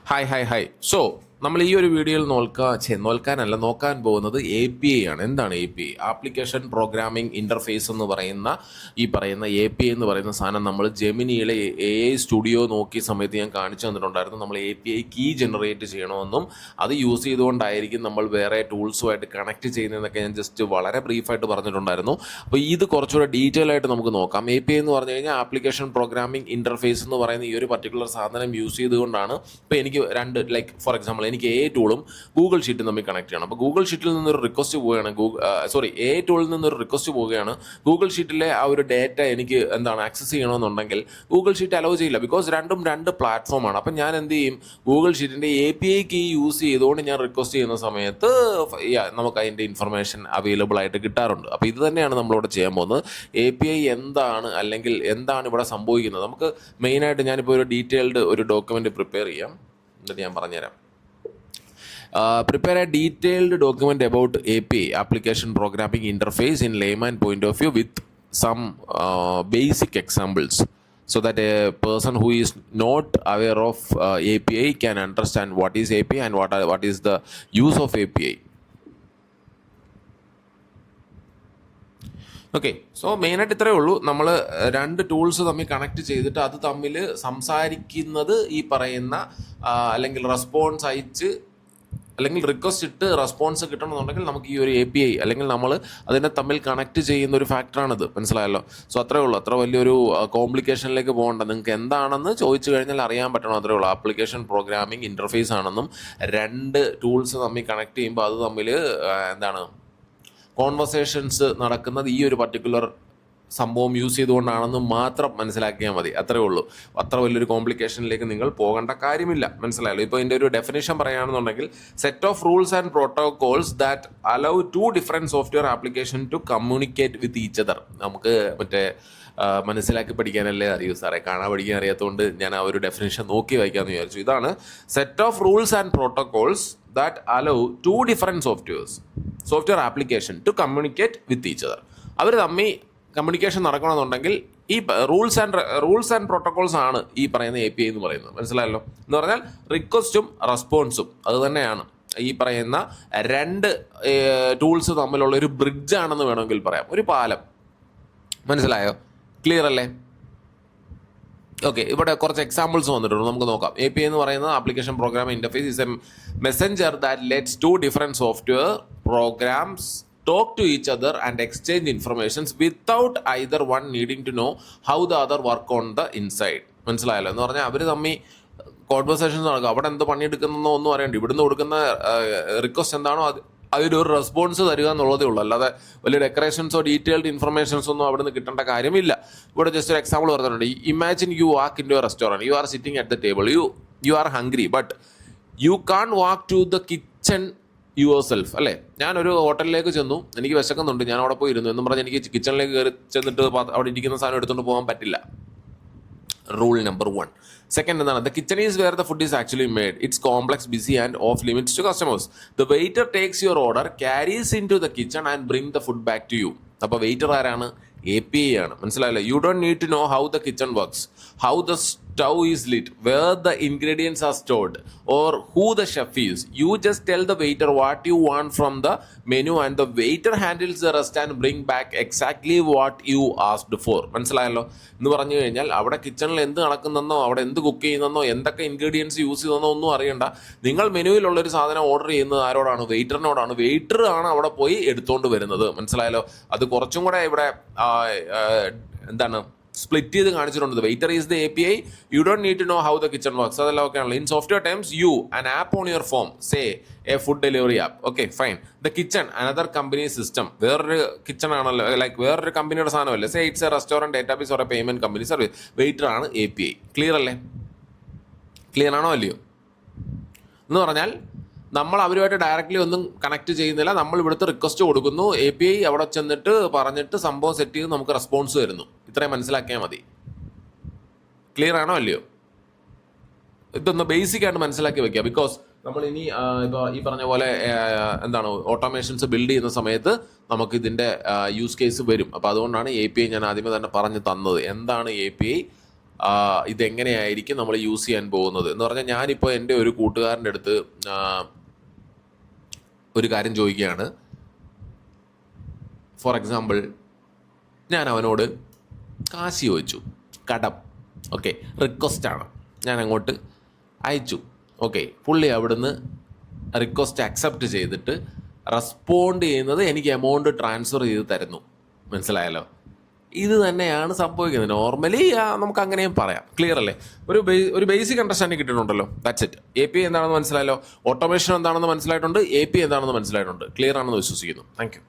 Hi. നമ്മൾ ഈ ഒരു വീഡിയോയിൽ നോക്കാൻ പോകുന്നത് API ആണ്. എന്താണ് API? ആപ്ലിക്കേഷൻ പ്രോഗ്രാമിംഗ് ഇൻ്റർഫേസ് എന്ന് പറയുന്ന API എന്ന് പറയുന്ന സാധനം നമ്മൾ ജെമിനിയിലെ AI സ്റ്റുഡിയോ നോക്കിയ സമയത്ത് ഞാൻ കാണിച്ചു തന്നിട്ടുണ്ടായിരുന്നു. നമ്മൾ API കീ ജനറേറ്റ് ചെയ്യണമെന്നും അത് യൂസ് ചെയ്തുകൊണ്ടായിരിക്കും നമ്മൾ വേറെ ടൂൾസുമായിട്ട് കണക്ട് ചെയ്യുന്നതെന്നൊക്കെ ഞാൻ ജസ്റ്റ് വളരെ ബ്രീഫായിട്ട് പറഞ്ഞിട്ടുണ്ടായിരുന്നു. അപ്പോൾ ഇത് കുറച്ചുകൂടെ ഡീറ്റെയിൽ ആയിട്ട് നമുക്ക് നോക്കാം. API എന്ന് പറഞ്ഞു കഴിഞ്ഞാൽ ആപ്ലിക്കേഷൻ പ്രോഗ്രാമിംഗ് ഇൻ്റർഫേസ് എന്ന് പറയുന്ന ഈ ഒരു പർട്ടിക്കുലർ സാധനം യൂസ് ചെയ്തുകൊണ്ടാണ് ഇപ്പോൾ എനിക്ക് ഫോർ എക്സാമ്പിൾ എനിക്ക് AI ടൂളും ഗൂഗിൾ ഷീറ്റും തമ്മിൽ കണക്ട് ചെയ്യണം. അപ്പോൾ ഗൂഗിൾ ഷീറ്റിൽ നിന്നൊരു റിക്വസ്റ്റ് പോവുകയാണ്, AI ടൂളിൽ നിന്നൊരു റിക്വസ്റ്റ് പോവുകയാണ്. ഗൂഗിൾ ഷീറ്റിലെ ആ ഒരു ഡേറ്റ എനിക്ക് ആക്സസ് ചെയ്യണമെന്നുണ്ടെങ്കിൽ ഗൂഗിൾ ഷീറ്റ് അലോ ചെയ്യില്ല, ബിക്കോസ് രണ്ടും രണ്ട് പ്ലാറ്റ്ഫോമാണ്. അപ്പം ഞാൻ എന്ത് ചെയ്യും? ഗൂഗിൾ ഷീറ്റിൻ്റെ API കീ യൂസ് ചെയ്തുകൊണ്ട് ഞാൻ റിക്വസ്റ്റ് ചെയ്യുന്ന സമയത്ത് നമുക്ക് അതിൻ്റെ ഇൻഫർമേഷൻ അവൈലബിൾ ആയിട്ട് കിട്ടാറുണ്ട്. അപ്പോൾ ഇത് തന്നെയാണ് നമ്മളിവിടെ ചെയ്യാൻ പോകുന്നത്. API എന്താണ്, അല്ലെങ്കിൽ എന്താണ് ഇവിടെ സംഭവിക്കുന്നത്? നമുക്ക് മെയിനായിട്ട് ഞാനിപ്പോൾ ഒരു ഡീറ്റെയിൽഡ് ഒരു ഡോക്യുമെൻ്റ് പ്രിപ്പയർ ചെയ്യാം, എന്നിട്ട് ഞാൻ പറഞ്ഞുതരാം. Prepare a detailed document about API, application programming interface, in layman point of view, with some basic examples, so that a person who is not aware of API can understand what is API and what is the use of API. Okay, so മെയിനായിട്ട് ഇത്രയേ ഉള്ളൂ. നമ്മൾ രണ്ട് tools തമ്മിൽ connect ചെയ്തിട്ട് അത് തമ്മിൽ സംസാരിക്കുന്നത് ഈ പറയുന്ന അല്ലെങ്കിൽ റെസ്പോൺസ് അയച്ച് അല്ലെങ്കിൽ റിക്വസ്റ്റ് ഇട്ട് റെസ്പോൺസ് കിട്ടണമെന്നുണ്ടെങ്കിൽ നമുക്ക് ഈ ഒരു API അല്ലെങ്കിൽ നമ്മൾ അതിനെ തമ്മിൽ കണക്ട് ചെയ്യുന്ന ഒരു ഫാക്ടറാണിത്. മനസ്സിലായല്ലോ? സോ അത്രേ ഉള്ളൂ. അത്ര വലിയൊരു കോംപ്ലിക്കേഷനിലേക്ക് പോകേണ്ട. നിങ്ങൾക്ക് എന്താണെന്ന് ചോദിച്ചു കഴിഞ്ഞാൽ അറിയാൻ പറ്റണം, അത്രേ ഉള്ളൂ. ആപ്ലിക്കേഷൻ പ്രോഗ്രാമിംഗ് ഇൻ്റർഫേസ് ആണെന്നും രണ്ട് ടൂൾസ് തമ്മിൽ കണക്ട് ചെയ്യുമ്പോൾ അത് തമ്മിൽ കോൺവെർസേഷൻസ് നടക്കുന്നത് ഈ ഒരു പർട്ടിക്കുലർ സംഭവം യൂസ് ചെയ്തുകൊണ്ടാണെന്ന് മാത്രം മനസ്സിലാക്കിയാൽ മതി. അത്രേ ഉള്ളൂ. അത്ര വലിയൊരു കോംപ്ലിക്കേഷനിലേക്ക് നിങ്ങൾ പോകേണ്ട കാര്യമില്ല. മനസ്സിലായല്ലോ? ഇപ്പോൾ ഇതിൻ്റെ ഒരു ഡെഫിനേഷൻ പറയുകയാണെന്നുണ്ടെങ്കിൽ, set of rules and protocols that allow to different software application to communicate with each other. നമുക്ക് മനസ്സിലാക്കി പഠിക്കാനല്ലേ അറിയൂ സാറേ, കാണാൻ പഠിക്കാൻ അറിയാത്തതുകൊണ്ട് ഞാൻ ആ ഒരു ഡെഫിനേഷൻ നോക്കി വായിക്കാമെന്ന് വിചാരിച്ചു. ഇതാണ് set of rules and protocols that allow to different software application to communicate with each other. അവർ തമ്മിൽ കമ്മ്യൂണിക്കേഷൻ നടക്കണമെന്നുണ്ടെങ്കിൽ ഈ റൂൾസ് ആൻഡ് പ്രോട്ടോകോൾസ് ആണ് ഈ പറയുന്ന API എന്ന് പറയുന്നത്. മനസ്സിലായല്ലോ? എന്ന് പറഞ്ഞാൽ റിക്വസ്റ്റും റെസ്പോൺസും അത് തന്നെയാണ് ഈ പറയുന്ന രണ്ട് ടൂൾസ് തമ്മിലുള്ള ഒരു ബ്രിഡ്ജ് ആണെന്ന് വേണമെങ്കിൽ പറയാം, ഒരു പാലം. മനസ്സിലായോ? ക്ലിയർ അല്ലേ? ഓക്കെ, ഇവിടെ കുറച്ച് എക്സാമ്പിൾസ് വന്നിട്ടുണ്ട്, നമുക്ക് നോക്കാം. API എന്ന് പറയുന്നത് application programming interface is a messenger that lets two different software programs talk to each other and exchange informations without either one needing to know how the other work on the inside. മനസ്സിലായല്ലോ? എന്ന് പറഞ്ഞാൽ അവർ തമ്മിൽ conversations നടക്കും. അവിടെ എന്ത് പണിയെടുക്കുന്നോ ഒന്നും അറിയണ്ട. ഇവിടുന്ന് കൊടുക്കുന്ന റിക്വസ്റ്റ് എന്താണോ അതിനൊരു റെസ്പോൺസ് തരിക എന്നുള്ളതേ ഉള്ളൂ. അല്ലാതെ വലിയ ഡെക്കറേഷൻസോ ഡീറ്റെയിൽഡ് ഇൻഫർമേഷൻസോ ഒന്നും അവിടെ നിന്ന് കിട്ടേണ്ട കാര്യമില്ല. ഇവിടെ ജസ്റ്റ് ഒരു എക്സാമ്പിൾ പറഞ്ഞിട്ടുണ്ട്. Imagine you walk into a restaurant, you are sitting at the table, you are hungry, but you can't walk to the kitchen yourself. അല്ലേ? ഞാനൊരു ഹോട്ടലിലേക്ക് ചെന്നു, എനിക്ക് വിശക്കുന്നുണ്ട്, ഞാൻ അവിടെ പോയി ഇരുന്നു എന്നും പറഞ്ഞ് എനിക്ക് കിച്ചണിലേക്ക് കയറി ചെന്നിട്ട് അവിടെ ഇരിക്കുന്ന സാധനം എടുത്തുകൊണ്ട് പോകാൻ പറ്റില്ല. Rule number 1. സെക്കൻഡ് എന്താണ്? The kitchen is where the food is actually made. It's complex, busy and off limits to customers. The waiter takes your order, carries in to the kitchen and bring the food back to you. അപ്പോൾ waiter ആരാണ്? API ആണ്. മനസ്സിലായല്ലോ? You don't need to know how the kitchen works, how the stove is lit, where the ingredients are stored, or who the chef is. You just tell the waiter what you want from the menu and the waiter handles the rest and bring back exactly what you asked for. മനസ്സിലായല്ലോ? എന്ന് പറഞ്ഞു കഴിഞ്ഞാൽ അവിടെ കിച്ചണിൽ എന്ത് നടക്കുന്നെന്നോ അവിടെ എന്ത് cook ചെയ്യുന്നെന്നോ എന്തൊക്കെ ഇൻഗ്രീഡിയൻസ് യൂസ് ചെയ്തെന്നോ ഒന്നും അറിയണ്ട. നിങ്ങൾ മെനുവിലുള്ളൊരു സാധനം ഓർഡർ ചെയ്യുന്നത് ആരോടാണ്? വെയിറ്ററിനോടാണ്. വെയിറ്റർ ആണ് അവിടെ പോയി എടുത്തുകൊണ്ട് വരുന്നത്. മനസ്സിലായല്ലോ? അത് കുറച്ചും കൂടെ ഇവിടെ സ്പ്ലിറ്റ് ചെയ്ത് കാണിച്ചിട്ടുണ്ട്. Waiter is the API, you don't need to know how the kitchen works. അതെല്ലാം ഓക്കെ ആണല്ലോ. In software times you an app on your phone, say a food delivery app. Okay, fine. The kitchen another company system, വേറൊരു kitchen ആണല്ലോ, like വേറൊരു കമ്പനിയുടെ സാധനമല്ലേ. Say it's a restaurant database or a payment company service. Waiter ആണ് API. Clear അല്ലേ? Clear ആണോ അല്ലയോ? എന്ന് പറഞ്ഞാൽ നമ്മൾ അവരുമായിട്ട് ഡയറക്റ്റ്ലി ഒന്നും കണക്ട് ചെയ്യുന്നില്ല. നമ്മൾ ഇവിടുത്തെ റിക്വസ്റ്റ് കൊടുക്കുന്നു, API അവിടെ ചെന്നിട്ട് പറഞ്ഞിട്ട് സംഭവം സെറ്റ് ചെയ്ത് നമുക്ക് റെസ്പോൺസ് തരുന്നു. ഇത്രയും മനസ്സിലാക്കിയാൽ മതി. ക്ലിയർ ആണോ അല്ലയോ? ഇതൊന്ന് ബേസിക് ആയിട്ട് മനസ്സിലാക്കി വെക്കുക. ബിക്കോസ് നമ്മൾ ഇനി ഇപ്പോൾ ഈ പറഞ്ഞ പോലെ ഓട്ടോമേഷൻസ് ബിൽഡ് ചെയ്യുന്ന സമയത്ത് നമുക്ക് ഇതിൻ്റെ യൂസ് കേസ് വരും. അപ്പോൾ അതുകൊണ്ടാണ് API ഞാൻ ആദ്യമേ തന്നെ പറഞ്ഞു തന്നത്. എന്താണ് API, ഇതെങ്ങനെയായിരിക്കും നമ്മൾ യൂസ് ചെയ്യാൻ പോകുന്നത് എന്ന് പറഞ്ഞാൽ, ഞാനിപ്പോൾ എൻ്റെ ഒരു കൂട്ടുകാരൻ്റെ അടുത്ത് ഒരു കാര്യം ചോദിക്കുകയാണ്. ഫോർ എക്സാമ്പിൾ, ഞാൻ അവനോട് കാശ് ചോദിച്ചു, കടം, ഓക്കെ, റിക്വസ്റ്റാണ്, ഞാൻ അങ്ങോട്ട് അയച്ചു, ഓക്കെ. പുള്ളി അവിടുന്ന് റിക്വസ്റ്റ് അക്സെപ്റ്റ് ചെയ്തിട്ട് റെസ്പോണ്ട് ചെയ്യുന്നത് എനിക്ക് എമൗണ്ട് ട്രാൻസ്ഫർ ചെയ്ത് തരുന്നു. മനസ്സിലായല്ലോ? ഇത് തന്നെയാണ് സംഭവിക്കുന്നത്. നോർമലി നമുക്ക് അങ്ങനെയും പറയാം. ക്ലിയർ അല്ലേ? ഒരു ബേസിക് അണ്ടർസ്റ്റാൻഡിങ് കിട്ടുന്നുണ്ടല്ലോ. That's it. API എന്താണെന്ന് മനസ്സിലായല്ലോ, ഓട്ടോമേഷൻ എന്താണെന്ന് മനസ്സിലായിട്ടുണ്ട്, API എന്താണെന്ന് മനസ്സിലായിട്ടുണ്ട്. ക്ലിയർ ആണെന്ന് വിശ്വസിക്കുന്നു. Thank you.